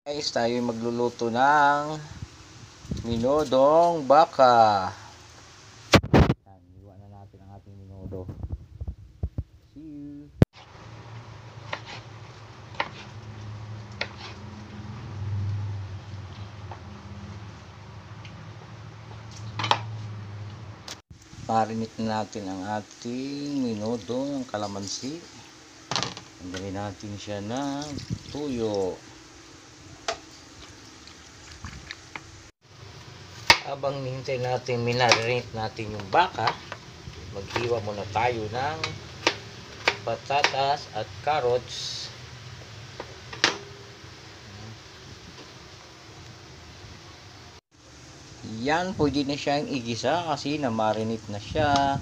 Guys, tayo magluluto ng minodong baka. Yan, iwan na natin ang ating minodo. See you. Marinate na natin ang ating minodo ng kalamansi. Tanggalin natin siya ng tuyo. Habang nintay natin, minarinate natin yung baka, maghiwa muna tayo ng patatas at carrots. Yan, pwede na siyang igisa kasi na-marinate na siya.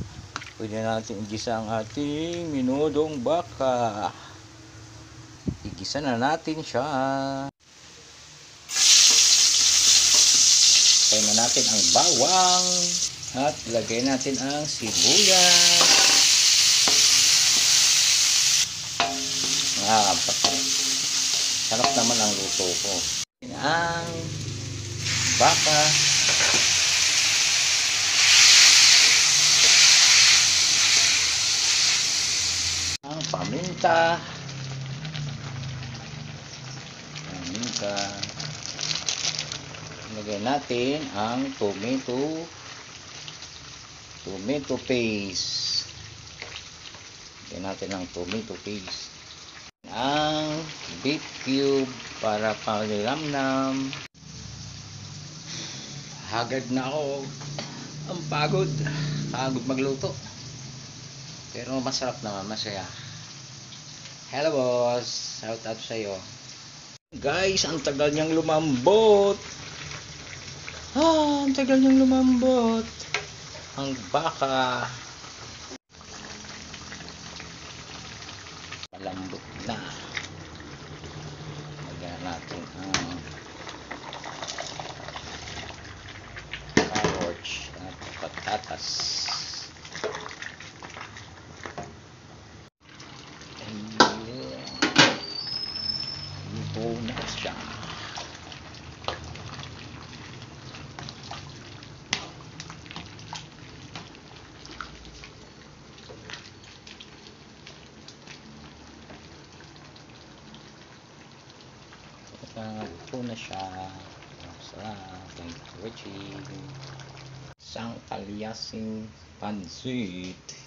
Pwede na natin igisa ang ating minodong baka. Igisa na natin siya. Lagay na natin ang bawang at lagay natin ang sibuyas. Sarap naman ang luto ko. Ang baka. Ang paminta. Lagay natin ang tomato paste. Lagay natin ang tomato paste. Ang beef cube para palilamnam. Haggard na ako. Ang pagod magluto. Pero masarap naman, masaya. Hello boss, shout out sa iyo. Guys, ang tagal niyang lumambot. Ang tagal niyang lumambot. Ang baka. Malambot na. Lagyan natin ang carrots at patatas. Luto na siya. Luto na siya. Sarap. Thank you for watching. Isang kalyasing pansit.